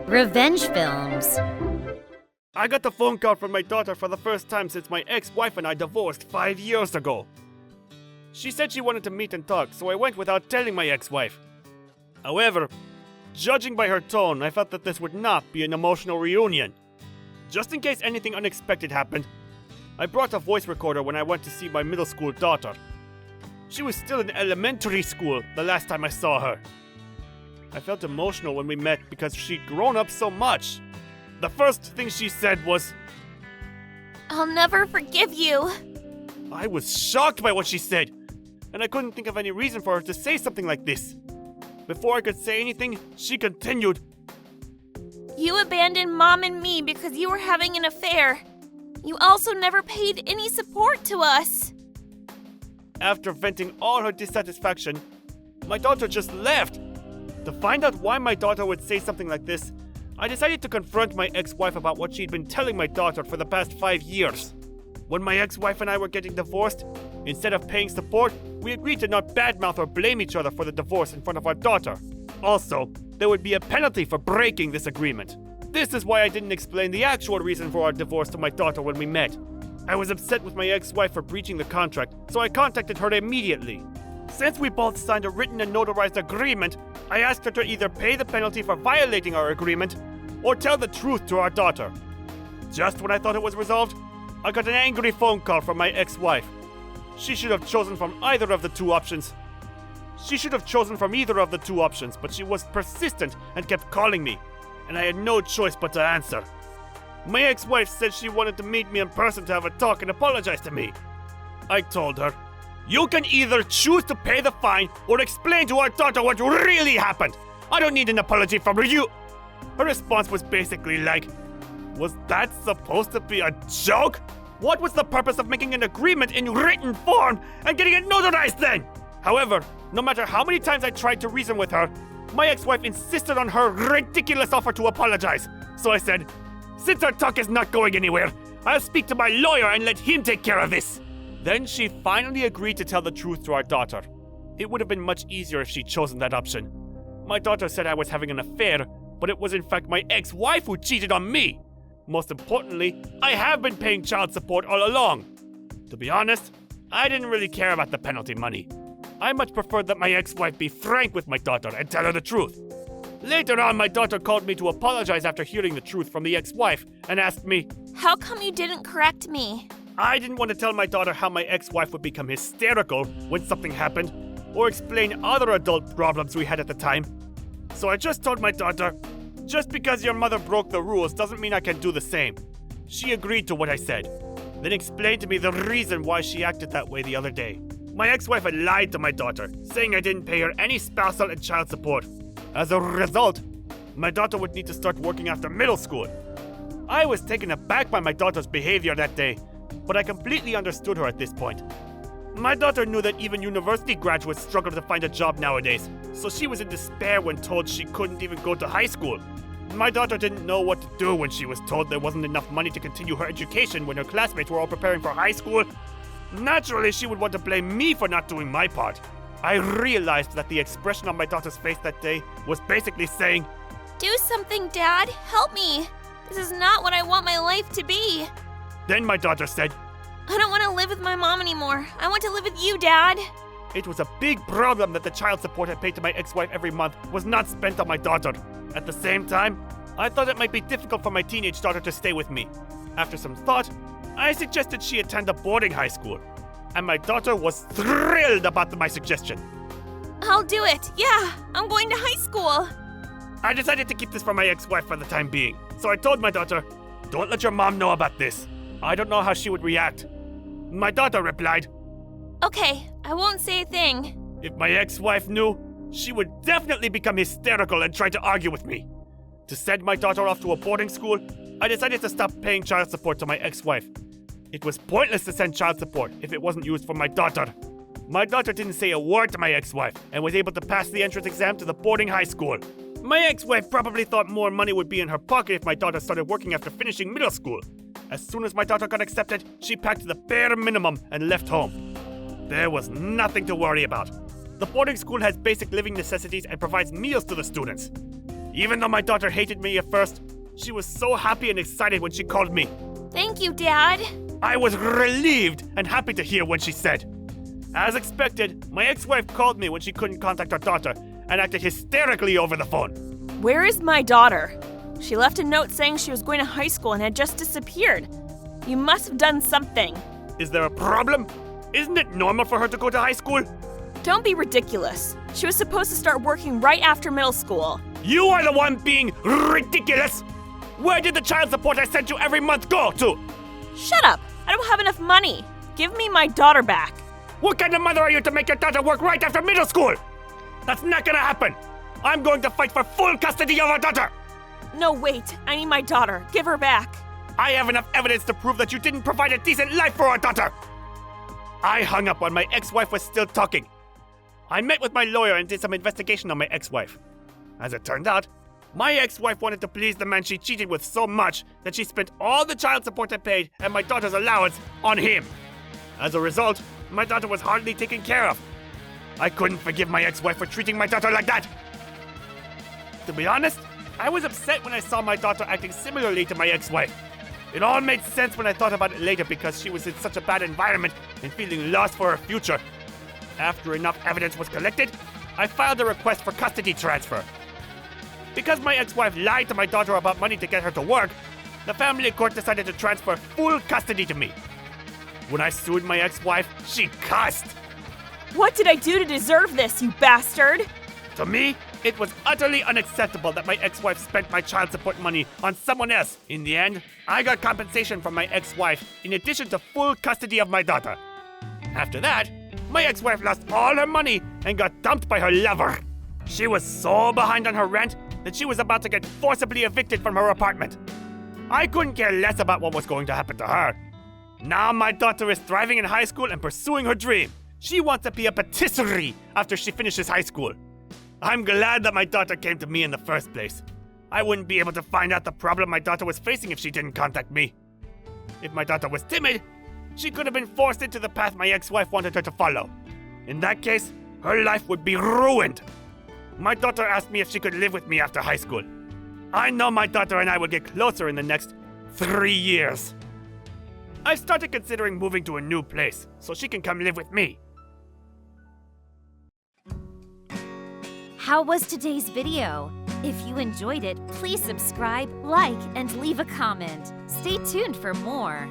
Revenge films. I got the phone call from my daughter for the first time since my ex-wife and I divorced 5 years ago. She said she wanted to meet and talk, so I went without telling my ex-wife. However, judging by her tone, I felt that this would not be an emotional reunion. Just in case anything unexpected happened, I brought a voice recorder when I went to see my middle school daughter. She was still in elementary school the last time I saw her. I felt emotional when we met because she'd grown up so much. The first thing she said was, "I'll never forgive you." I was shocked by what she said, and I couldn't think of any reason for her to say something like this. Before I could say anything, she continued, "You abandoned Mom and me because you were having an affair. You also never paid any support to us." After venting all her dissatisfaction, my daughter just left. To find out why my daughter would say something like this, I decided to confront my ex-wife about what she'd been telling my daughter for the past 5 years. When my ex-wife and I were getting divorced, instead of paying support, we agreed to not badmouth or blame each other for the divorce in front of our daughter. Also, there would be a penalty for breaking this agreement. This is why I didn't explain the actual reason for our divorce to my daughter when we met. I was upset with my ex-wife for breaching the contract, so I contacted her immediately. Since we both signed a written and notarized agreement, I asked her to either pay the penalty for violating our agreement or tell the truth to our daughter. Just when I thought it was resolved, I got an angry phone call from my ex-wife. She should have chosen from either of the two options. But she was persistent and kept calling me, and I had no choice but to answer. My ex-wife said she wanted to meet me in person to have a talk and apologize to me. I told her, "You can either choose to pay the fine or explain to our daughter what really happened. I don't need an apology from you." Her response was basically like, "Was that supposed to be a joke? What was the purpose of making an agreement in written form and getting it notarized then?" However, no matter how many times I tried to reason with her, my ex-wife insisted on her ridiculous offer to apologize. So I said, "Since our talk is not going anywhere, I'll speak to my lawyer and let him take care of this." Then she finally agreed to tell the truth to our daughter. It would have been much easier if she'd chosen that option. My daughter said I was having an affair, but it was in fact my ex-wife who cheated on me. Most importantly, I have been paying child support all along. To be honest, I didn't really care about the penalty money. I much preferred that my ex-wife be frank with my daughter and tell her the truth. Later on, my daughter called me to apologize after hearing the truth from the ex-wife and asked me, "How come you didn't correct me?" I didn't want to tell my daughter how my ex-wife would become hysterical when something happened, or explain other adult problems we had at the time. So I just told my daughter, "Just because your mother broke the rules doesn't mean I can do the same." She agreed to what I said, then explained to me the reason why she acted that way the other day. My ex-wife had lied to my daughter, saying I didn't pay her any spousal and child support. As a result, my daughter would need to start working after middle school. I was taken aback by my daughter's behavior that day, but I completely understood her at this point. My daughter knew that even university graduates struggle to find a job nowadays, so she was in despair when told she couldn't even go to high school. My daughter didn't know what to do when she was told there wasn't enough money to continue her education when her classmates were all preparing for high school. Naturally, she would want to blame me for not doing my part. I realized that the expression on my daughter's face that day was basically saying, "Do something, Dad. Help me. This is not what I want my life to be." Then my daughter said, "I don't want to live with my mom anymore. I want to live with you, Dad." It was a big problem that the child support I paid to my ex-wife every month was not spent on my daughter. At the same time, I thought it might be difficult for my teenage daughter to stay with me. After some thought, I suggested she attend a boarding high school, and my daughter was thrilled about my suggestion. "I'll do it. Yeah, I'm going to high school." I decided to keep this from my ex-wife for the time being, so I told my daughter, "Don't let your mom know about this. I don't know how she would react." My daughter replied, "Okay, I won't say a thing." If my ex-wife knew, she would definitely become hysterical and try to argue with me. To send my daughter off to a boarding school, I decided to stop paying child support to my ex-wife. It was pointless to send child support if it wasn't used for my daughter. My daughter didn't say a word to my ex-wife and was able to pass the entrance exam to the boarding high school. My ex-wife probably thought more money would be in her pocket if my daughter started working after finishing middle school. As soon as my daughter got accepted, she packed the bare minimum and left home. There was nothing to worry about. The boarding school has basic living necessities and provides meals to the students. Even though my daughter hated me at first, she was so happy and excited when she called me. Thank you, Dad. I was relieved and happy to hear what she said. As expected, my ex-wife called me when she couldn't contact her daughter and acted hysterically over the phone. Where is my daughter? She left a note saying she was going to high school and had just disappeared. You must have done something. Is there a problem? Isn't it normal for her to go to high school? Don't be ridiculous. She was supposed to start working right after middle school. You are the one being ridiculous! Where did the child support I sent you every month go to? Shut up! I don't have enough money. Give me my daughter back. What kind of mother are you to make your daughter work right after middle school? That's not gonna happen! I'm going to fight for full custody of our daughter! No, wait. I need my daughter. Give her back. I have enough evidence to prove that you didn't provide a decent life for our daughter! I hung up when my ex-wife was still talking. I met with my lawyer and did some investigation on my ex-wife. As it turned out, my ex-wife wanted to please the man she cheated with so much that she spent all the child support I paid and my daughter's allowance on him. As a result, my daughter was hardly taken care of. I couldn't forgive my ex-wife for treating my daughter like that. To be honest, I was upset when I saw my daughter acting similarly to my ex-wife. It all made sense when I thought about it later because she was in such a bad environment and feeling lost for her future. After enough evidence was collected, I filed a request for custody transfer. Because my ex-wife lied to my daughter about money to get her to work, the family court decided to transfer full custody to me. When I sued my ex-wife, she cussed. What did I do to deserve this, you bastard? To me, it was utterly unacceptable that my ex-wife spent my child support money on someone else. In the end, I got compensation from my ex-wife in addition to full custody of my daughter. After that, my ex-wife lost all her money and got dumped by her lover. She was so behind on her rent that she was about to get forcibly evicted from her apartment. I couldn't care less about what was going to happen to her. Now my daughter is thriving in high school and pursuing her dream. She wants to be a patisserie after she finishes high school. I'm glad that my daughter came to me in the first place. I wouldn't be able to find out the problem my daughter was facing if she didn't contact me. If my daughter was timid, she could have been forced into the path my ex-wife wanted her to follow. In that case, her life would be ruined. My daughter asked me if she could live with me after high school. I know my daughter and I will get closer in the next 3 years. I've started considering moving to a new place so she can come live with me. How was today's video? If you enjoyed it, please subscribe, like, and leave a comment. Stay tuned for more.